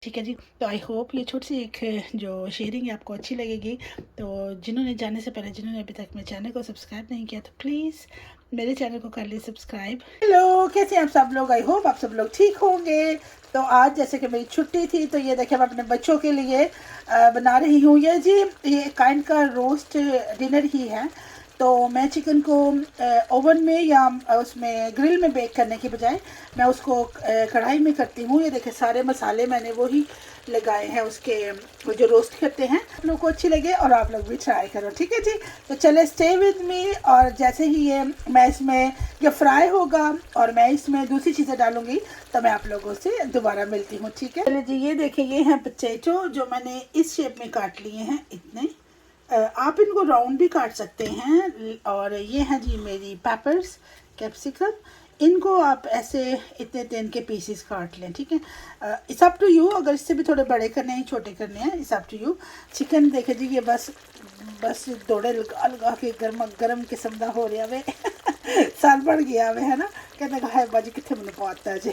ठीक है जी। तो आई होप ये छोटी सी एक जो शेयरिंग है आपको अच्छी लगेगी। तो जिन्होंने जाने से पहले जिन्होंने अभी तक मेरे चैनल को सब्सक्राइब नहीं किया तो प्लीज़ मेरे चैनल को कर लीजिए सब्सक्राइब। हेलो, कैसे हैं आप सब लोग? आई होप आप सब लोग ठीक होंगे। तो आज जैसे कि मेरी छुट्टी थी तो ये देखिए मैं अपने बच्चों के लिए बना रही हूँ ये जी, ये काइंड का रोस्ट डिनर ही है। तो मैं चिकन को ओवन में या उसमें ग्रिल में बेक करने के बजाय मैं उसको कढ़ाई में करती हूँ। ये देखिए सारे मसाले मैंने वो ही लगाए हैं उसके, वो जो रोस्ट करते हैं। आप लोग को अच्छी लगे और आप लोग भी ट्राई करो, ठीक है जी। तो चले स्टे विद मी। और जैसे ही ये मैं इसमें जब फ्राई होगा और मैं इसमें दूसरी चीज़ें डालूंगी तो मैं आप लोगों से दोबारा मिलती हूँ, ठीक है। चलिए जी, ये देखिए ये हैं पोटैटो जो मैंने इस शेप में काट लिए हैं इतने। आप इनको राउंड भी काट सकते हैं। और ये हैं जी मेरी पेपर्स, कैप्सिकम। इनको आप ऐसे इतने इतने इनके पीसेस काट लें, ठीक है। इट्स अप टू यू, अगर इससे भी थोड़े बड़े करने हैं छोटे करने हैं, it's up to you. Chicken देखे जी ये बस बस दौड़े लगा लगा के गर्म गर्म किस्म का हो रहा वे साल बढ़ गया वे, है ना। कहते है बाजी कितने मैंने पहुँचता जी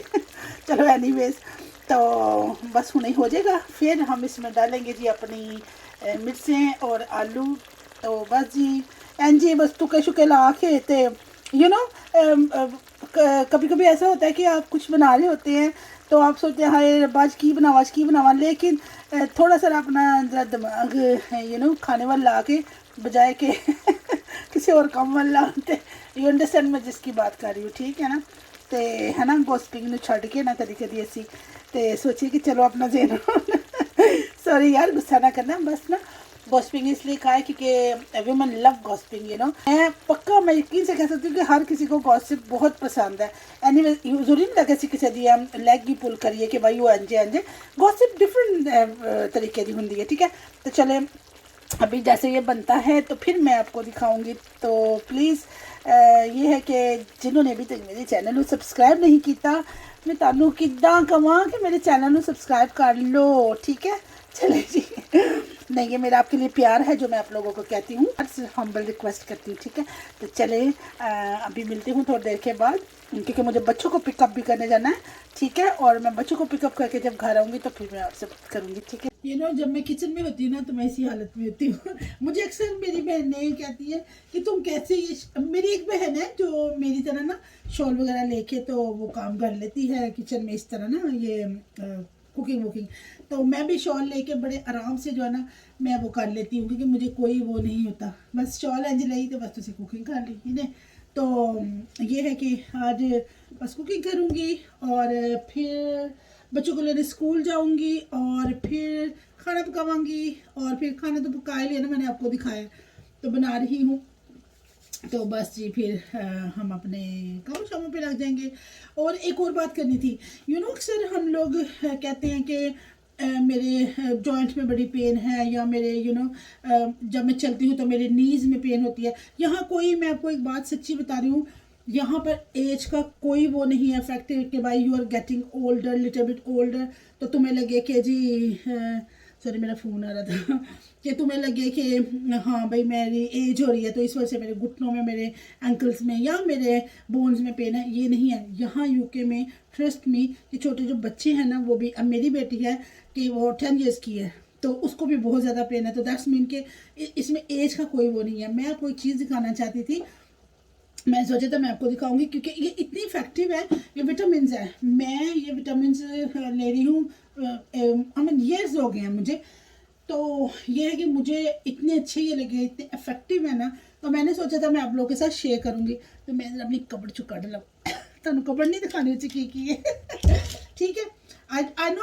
चलो एनीवेज, तो बस हुने ही हो जाएगा। फिर हम इसमें डालेंगे जी अपनी मिर्चें और आलू। तो बस जी एन जी बस तुके शुके ला के ते यू नो कभी कभी ऐसा होता है कि आप कुछ बना रहे होते हैं तो आप सोचते हैं हाय रब्बा आज की बनावा, लेकिन थोड़ा सा अपना जरा दिमाग खाने वाला ला के बजाय के किसी और काम वाला होते। यू अंडरस्टैंड मैं जिसकी बात कर रही हूँ, ठीक है ना। तो है ना गॉसिपिंग छड़ के ना कभी कभी असी तो सोचिए कि चलो अपना जेन सॉरी यार गुस्सा ना करना, बस ना गॉसिपिंग इसलिए कहा है क्योंकि वुमेन लव गॉसिपिंग, मैं पक्का मैं यकीन से कह सकती हूँ कि हर किसी को गॉसिप बहुत पसंद है। एनीवे जरूरी नहीं लगे किसी दी हम लैग भी पुल करिए कि भाई वो अंजे अंजे गॉसिप डिफरेंट तरीके की होंगी है, ठीक है। तो चले अभी जैसे ये बनता है तो फिर मैं आपको दिखाऊंगी। तो प्लीज़ ये है कि जिन्होंने अभी तक मेरे चैनल को सब्सक्राइब नहीं किया मैं तानू किदा कहा कि मेरे चैनल को सब्सक्राइब कर लो, ठीक है। चले जी नहीं, ये मेरा आपके लिए प्यार है जो मैं आप लोगों को कहती हूँ, हम्बल रिक्वेस्ट करती हूँ, ठीक है। तो चले अभी मिलती हूँ थोड़ी देर के बाद क्योंकि मुझे बच्चों को पिकअप भी करने जाना है, ठीक है। और मैं बच्चों को पिकअप करके जब घर आऊँगी तो फिर मैं आपसे बात करूँगी, ठीक है। जब मैं किचन में होती हूँ ना तो मैं इसी हालत में होती हूँ मुझे अक्सर मेरी बहनें कहती है कि तुम कैसे ये मेरी एक बहन है जो मेरी तरह ना शॉल वगैरह लेके तो वो काम कर लेती है किचन में इस तरह ना, ये कुकिंग वुकिंग। तो मैं भी शॉल लेके बड़े आराम से जो है ना मैं वो कर लेती हूँ क्योंकि मुझे कोई वो नहीं होता, बस शॉल इंज ली तो बस तुझे कुकिंग कर ली ने। तो ये है कि आज बस कुकिंग करूँगी और फिर बच्चों को लेने स्कूल जाऊँगी और फिर खाना पकाऊँगी। और फिर खाना तो पका ही लिया ना, मैंने आपको दिखाया तो बना रही हूँ। तो बस जी फिर हम अपने काम शामों पे लग जाएंगे। और एक और बात करनी थी, अक्सर हम लोग कहते हैं कि मेरे जॉइंट में बड़ी पेन है या मेरे जब मैं चलती हूँ तो मेरे नीज में पेन होती है। यहाँ कोई, मैं आपको एक बात सच्ची बता रही हूँ, यहाँ पर एज का कोई वो नहीं है फैक्टर कि भाई you are getting older, little bit older तो तुम्हें लगे कि जी सॉरी मेरा फ़ोन आ रहा था कि तुम्हें लगे कि हाँ भाई मेरी एज हो रही है तो इस वजह से मेरे घुटनों में, मेरे एंकल्स में या मेरे बोन्स में पेन है। ये नहीं है। यहाँ यूके में ट्रस्ट मी कि छोटे जो बच्चे हैं ना वो भी, अब मेरी बेटी है कि वो 10 ईयर्स की है तो उसको भी बहुत ज़्यादा पेन है। तो दैट्स मीन कि इसमें एज का कोई वो नहीं है। मैं आपको एक चीज़ दिखाना चाहती थी, मैं सोचा था मैं आपको दिखाऊंगी क्योंकि ये इतनी इफेक्टिव है। ये विटामिन है, मैं ये विटामिन ले रही हूँ, आई मीन ईयर्स हो गए हैं मुझे। तो ये है कि मुझे इतने अच्छे ये लगे, इतने इफेक्टिव है ना, तो मैंने सोचा था मैं आप लोगों के साथ शेयर करूँगी। तो मैं अपनी कपड़ चुका डाला तुम कपड़ नहीं दिखानी चाहिए की है ठीक है। आई नो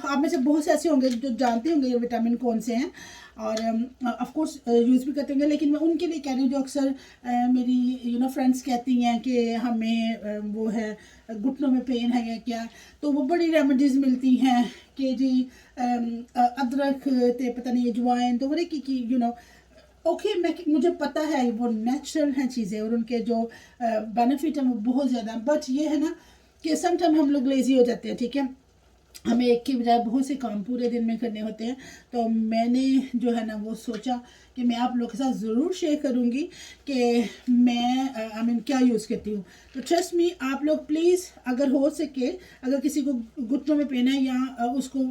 आप में से बहुत से ऐसे होंगे जो जानते होंगे ये विटामिन कौन से हैं और ऑफ कोर्स यूज़ भी करते होंगे, लेकिन मैं उनके लिए कह रही हूँ जो अक्सर मेरी फ्रेंड्स कहती हैं कि हमें वो है घुटनों में पेन है या क्या, तो वो बड़ी रेमेडीज़ मिलती हैं कि जी अदरक ते पता नहीं अजवाइन तो बड़े की ओके मैं मुझे पता है वो नेचुरल हैं चीज़ें और उनके जो बेनिफिट हैं वो बहुत ज़्यादा हैं। बट ये है ना कि समटाइम हम लोग लेज़ी हो जाते हैं, ठीक है। हमें एक के बजाय बहुत से काम पूरे दिन में करने होते हैं। तो मैंने जो है ना वो सोचा कि मैं आप लोग के साथ ज़रूर शेयर करूँगी कि मैं आई मीन क्या यूज़ करती हूँ। तो ट्रस्ट मी, आप लोग प्लीज़ अगर हो सके, अगर किसी को घुटनों में पेन है या उसको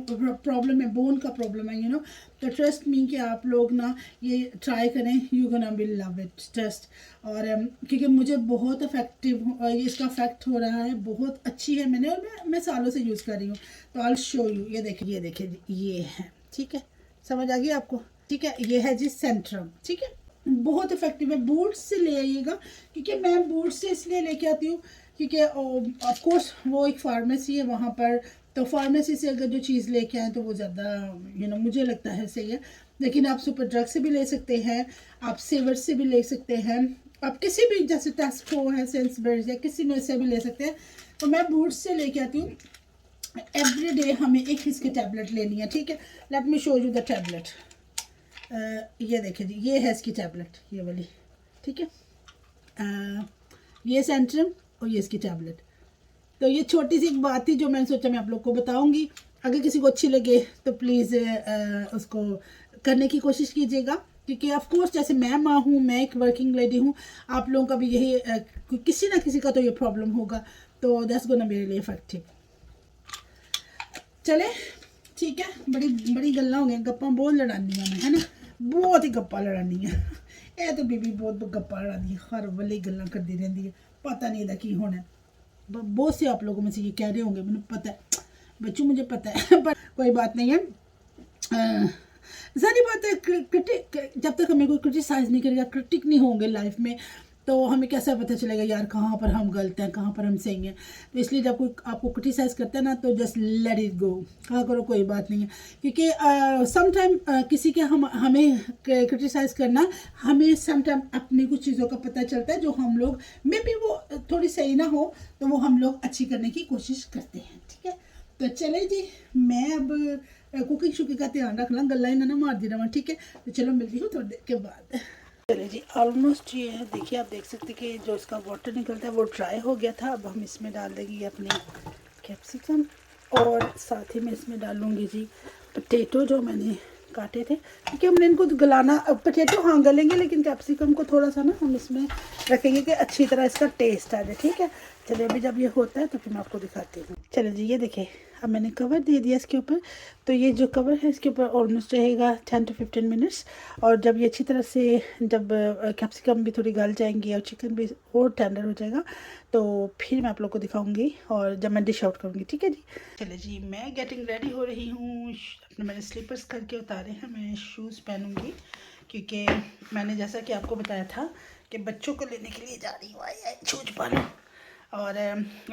प्रॉब्लम है, बोन का प्रॉब्लम है, तो ट्रस्ट मी कि आप लोग ना ये ट्राई करें, you gonna will love it trust. और क्योंकि मुझे बहुत इफेक्टिव इसका इफेक्ट हो रहा है, बहुत अच्छी है। मैं सालों से यूज़ कर रही हूँ। तो आई शो यू, ये देखिए ये है, ठीक है, समझ आ गई आपको, ठीक है। ये है जी सेंट्रम, ठीक है, बहुत इफेक्टिव है। बूट्स से ले आइएगा, क्योंकि मैं बूट्स से इसलिए लेके आती हूँ क्योंकि ऑफ कोर्स वो एक फार्मेसी है वहाँ पर, तो फार्मेसी से अगर जो चीज़ लेके आए तो वो ज़्यादा मुझे लगता है सही है। लेकिन आप सुपर ड्रग से भी ले सकते हैं, आप सेवर से भी ले सकते हैं, आप किसी भी जैसे टेस्को है, सेंसबर्ड या किसी में से भी ले सकते हैं। तो मैं बूट्स से लेके आती हूँ। एवरी डे हमें एक इसकी टैबलेट लेनी है, ठीक है। Let me show you the tablet. ये देखिए जी, ये है इसकी टैबलेट, ये वाली, ठीक है। ये सेंट्रम और ये इसकी टैबलेट। तो ये छोटी सी एक बात थी जो मैंने सोचा मैं आप लोग को बताऊंगी। अगर किसी को अच्छी लगे तो प्लीज़ उसको करने की कोशिश कीजिएगा, क्योंकि ऑफ कोर्स जैसे मैं माँ हूँ, मैं एक वर्किंग लेडी हूँ, आप लोगों का भी यही किसी ना किसी का तो ये प्रॉब्लम होगा। तो that's gonna be really effective. चले, ठीक है, बड़ी बड़ी गल्लां हो गई, गप्पां बहुत लड़ानी मैं, है ना, बहुत ही गप्पा लड़ानी है। ये तो बीबी बहुत गप्पा लड़ाती है, हर वाली गल्लां करती रहती है, पता नहीं की होना है। बहुत से आप लोगों में से ये कह रहे होंगे, मुझे पता है बच्चों, मुझे पता है, पर कोई बात नहीं है। सारी बात है, क्रिटिक जब तक हमें कोई क्रिटिसाइज़ नहीं करेगा, क्रिटिक नहीं होंगे लाइफ में, तो हमें कैसा पता चलेगा यार कहाँ पर हम गलत हैं, कहाँ पर हम सही हैं। तो इसलिए जब कोई आपको क्रिटिसाइज़ करता है ना, तो जस्ट लेट इट गो, कहा करो कोई बात नहीं है। क्योंकि सम टाइम किसी के हमें क्रिटिसाइज़ करना, हमें सम टाइम अपनी कुछ चीज़ों का पता चलता है जो हम लोग मे बी वो थोड़ी सही ना हो, तो वो हम लोग अच्छी करने की कोशिश करते हैं, ठीक है। तो चले जी, मैं अब कुकिंग शुकिंग का ध्यान रखना, गल्ला ही ना मार दी रहा, ठीक है। तो चलो मिलती हूँ थोड़ी देर के बाद। चलिए जी, ऑलमोस्ट ये है, देखिए आप देख सकते हैं कि जो इसका वाटर निकलता है वो ड्राई हो गया था। अब हम इसमें डाल देंगे अपनी कैप्सिकम, और साथ ही मैं इसमें डालूँगी जी पोटैटो जो मैंने काटे थे, क्योंकि हमने इनको गलाना, पोटैटो हाँ गलेंगे, लेकिन कैप्सिकम को थोड़ा सा ना हम इसमें रखेंगे कि अच्छी तरह इसका टेस्ट आ जाए, ठीक है। चलिए अभी जब ये होता है तो फिर मैं आपको दिखाती हूँ। चलिए जी, ये देखिए अब मैंने कवर दे दिया इसके ऊपर। तो ये जो कवर है इसके ऊपर ऑलमोस्ट रहेगा 10 to 15 मिनट्स। और जब ये अच्छी तरह से, जब कैप्सिकम भी थोड़ी गल जाएंगी और चिकन भी और टेंडर हो जाएगा, तो फिर मैं आप लोग को दिखाऊंगी और जब मैं डिश आउट करूँगी, ठीक है जी। चलिए जी, मैं गेटिंग रेडी हो रही हूँ। अपने मैंने स्लीपर्स करके उतारे हैं, मैं शूज़ पहनूँगी, क्योंकि मैंने जैसा कि आपको बताया था कि बच्चों को लेने के लिए जा रही हूँ, आए शूज पहनो। और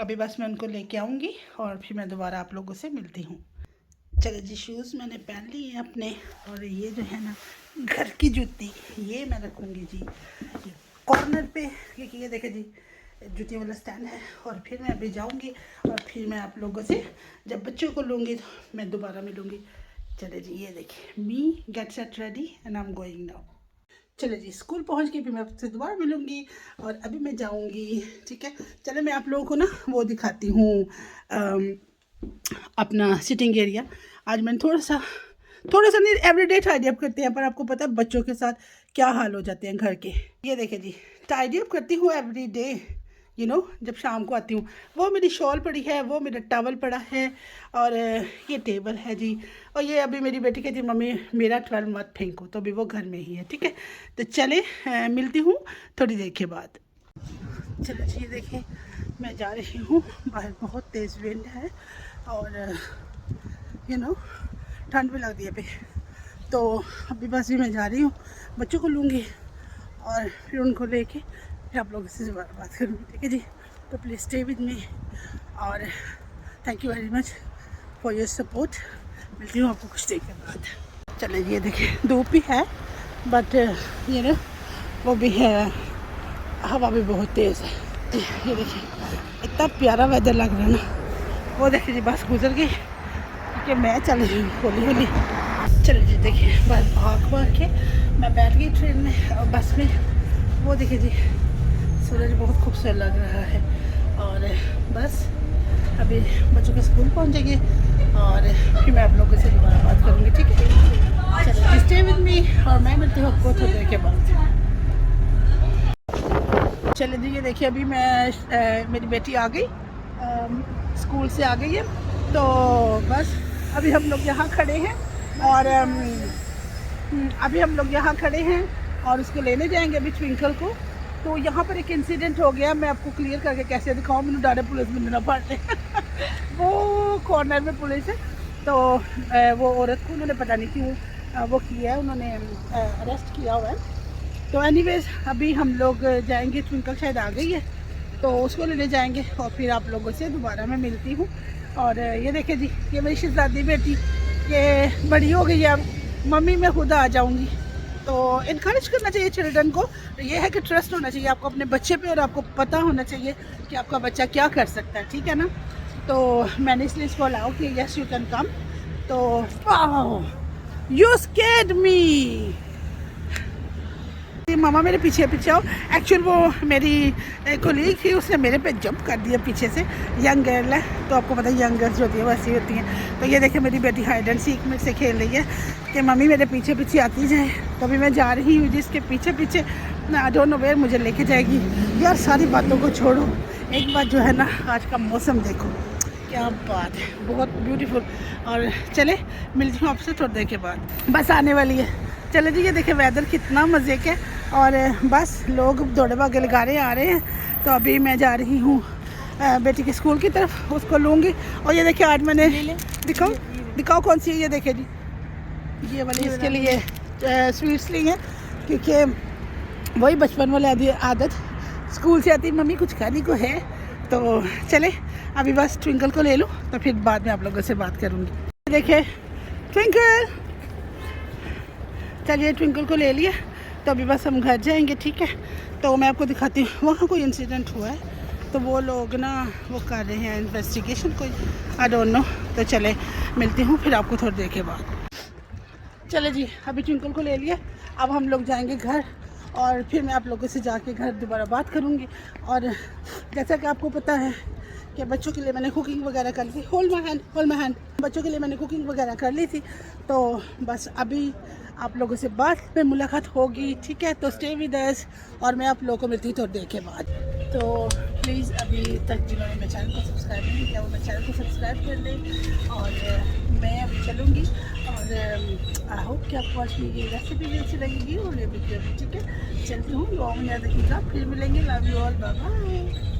अभी बस मैं उनको लेके आऊँगी और फिर मैं दोबारा आप लोगों से मिलती हूँ। चलो जी, शूज़ मैंने पहन लिए हैं अपने, और ये जो है ना घर की जूती, ये मैं रखूँगी जी कॉर्नर पे, क्योंकि ये देखे जी जूती वाला स्टैंड है। और फिर मैं अभी जाऊँगी और फिर मैं आप लोगों से जब बच्चों को लूँगी तो मैं दोबारा मिलूँगी। चले जी, ये देखिए, मी get set ready and I am going now. चलो जी, स्कूल पहुंच के फिर मैं आपसे दोबारा मिलूँगी, और अभी मैं जाऊंगी, ठीक है। चलो मैं आप लोगों को ना वो दिखाती हूँ अपना सिटिंग एरिया। आज मैंने थोड़ा सा नहीं, एवरीडे टाइडी अप करते हैं, पर आपको पता है बच्चों के साथ क्या हाल हो जाते हैं घर के। ये देखें जी, टाइडी अप करती हूँ एवरीडे, जब शाम को आती हूँ। वो मेरी शॉल पड़ी है, वो मेरा टॉवल पड़ा है, और ये टेबल है जी। और ये अभी मेरी बेटी कहती है मम्मी मेरा 12 मत फेंको, तो अभी वो घर में ही है, ठीक है। तो चले मिलती हूँ थोड़ी देर के बाद। चलो जी, देखिए मैं जा रही हूँ, बाहर बहुत तेज़ विंड है, और ठंड भी लगती है अभी। तो अभी बस भी मैं जा रही हूँ, बच्चों को लूँगी और फिर उनको लेके फिर आप लोगों से दोबारा बात करूँगी, ठीक है जी। तो प्लीज़ स्टे विद मी, और thank you very much for your support. मिलती हूँ आपको कुछ देर के बाद। चले ये देखिए, धूप भी है, बट वो भी है, हवा भी बहुत तेज़ है। ये देखिए इतना प्यारा वेदर लग रहा है ना। वो देखिए जी, बस गुजर गई, क्योंकि मैं चल रही हूँ हौली हौली। चलो जी, देखिए बस भाग के मैं बैठ गई ट्रेन में और बस में। वो देखिए जी, सूरज बहुत खूबसूरत लग रहा है। और बस अभी बच्चों के स्कूल पहुँचेंगे, और फिर मैं आप लोगों से दोबारा बात करूँगी, ठीक है। चलो स्टे विद मी और मैं मिलती हूँ आपको थोड़ी देर के बाद। चले जी, ये देखिए अभी मैं मेरी बेटी आ गई, स्कूल से आ गई है। तो बस अभी हम लोग यहाँ खड़े हैं और अभी हम लोग यहाँ खड़े हैं और उसको लेने जाएंगे अभी ट्विंकल को। तो यहाँ पर एक इंसिडेंट हो गया, मैं आपको क्लियर करके कैसे दिखाऊँ, मैंने डायरे पुलिस में ना पड़ते वो कॉर्नर में पुलिस है, तो वो औरत को उन्होंने पता नहीं क्यों वो किया है, उन्होंने अरेस्ट किया हुआ है। तो एनीवेज अभी हम लोग जाएंगे, ट्विंकल शायद आ गई है तो उसको लेने जाएंगे और फिर आप लोगों से दोबारा मैं मिलती हूँ। और ये देखिए जी, ये मेरी शहजादी बेटी ये बड़ी हो गई है, अब मम्मी मैं खुद आ जाऊँगी। तो इनकरेज करना चाहिए चिल्ड्रन को, ये है कि ट्रस्ट होना चाहिए आपको अपने बच्चे पे और आपको पता होना चाहिए कि आपका बच्चा क्या कर सकता है, ठीक है ना। तो मैंने इसलिए इसको अलाउ किया, यस यू कैन कम। तो यू स्कैर्ड मी, मामा मेरे पीछे पीछे आओ। एक्चुअल वो मेरी कोलीग थी, उसने मेरे पे जंप कर दिया पीछे से, यंग गर्ल है तो आपको पता है यंग गर्ल्स जो होती है वैसी होती हैं। तो ये देखिए मेरी बेटी हाइड एंड सीक में से खेल रही है कि मम्मी मेरे पीछे पीछे आती जाए। तो अभी मैं जा रही हूँ जिसके पीछे पीछे, आई डोंट नो वेयर मुझे लेके जाएगी। यार सारी बातों को छोड़ो, एक बात जो है ना, आज का मौसम देखो, क्या बात है, बहुत ब्यूटीफुल। और चले मिलती हूँ आपसे थोड़ी देर के बाद, बस आने वाली है। चलो जी, ये देखिए वेदर कितना मज़े का, और बस लोग दौड़े भागे लगा रहे आ रहे हैं। तो अभी मैं जा रही हूँ बेटी के स्कूल की तरफ, उसको लूँगी। और ये देखिए आज मैंने दिखाओ कौन सी है, ये देखिए जी, ये वाली इसके लिए स्वीट्स ली हैं, क्योंकि वही बचपन वाली आदत, स्कूल से आती मम्मी कुछ खाने को है। तो चले अभी बस ट्विंकल को ले लूँ, तो फिर बाद में आप लोगों से बात करूँगी। देखिए ट्विंकल, चलिए ट्विंकल को ले लिया, तो अभी बस हम घर जाएंगे, ठीक है। तो मैं आपको दिखाती हूँ, वहाँ कोई इंसिडेंट हुआ है तो वो लोग ना वो कर रहे हैं इन्वेस्टिगेशन कोई, आई डोंट नो। तो चले मिलती हूँ फिर आपको थोड़ी देर के बाद। चले जी, अभी ट्विंकल को ले लिया, अब हम लोग जाएंगे घर और फिर मैं आप लोगों से जाके घर दोबारा बात करूँगी। और जैसा कि आपको पता है कि बच्चों के लिए मैंने कुकिंग वगैरह कर ली थी, होल्ड माय हैंड, बच्चों के लिए मैंने कुकिंग वगैरह कर ली थी। तो बस अभी आप लोगों से बाद में मुलाकात होगी, ठीक है। तो स्टे विद अस और मैं आप लोगों को मिलती हूँ थोड़ी देर के बाद। तो प्लीज़ अभी तक जिन्होंने मेरे चैनल को सब्सक्राइब नहीं किया वो मेरे चैनल को सब्सक्राइब कर लें। और मैं अभी चलूँगी और आई होप कि आपको आज की ये रेसिपी भी अच्छी लगेगी और ये वीडियो भी, ठीक है। चलती हूँ, दुआ में याद रखिएगा, फिर मिलेंगे, love you all, bye bye.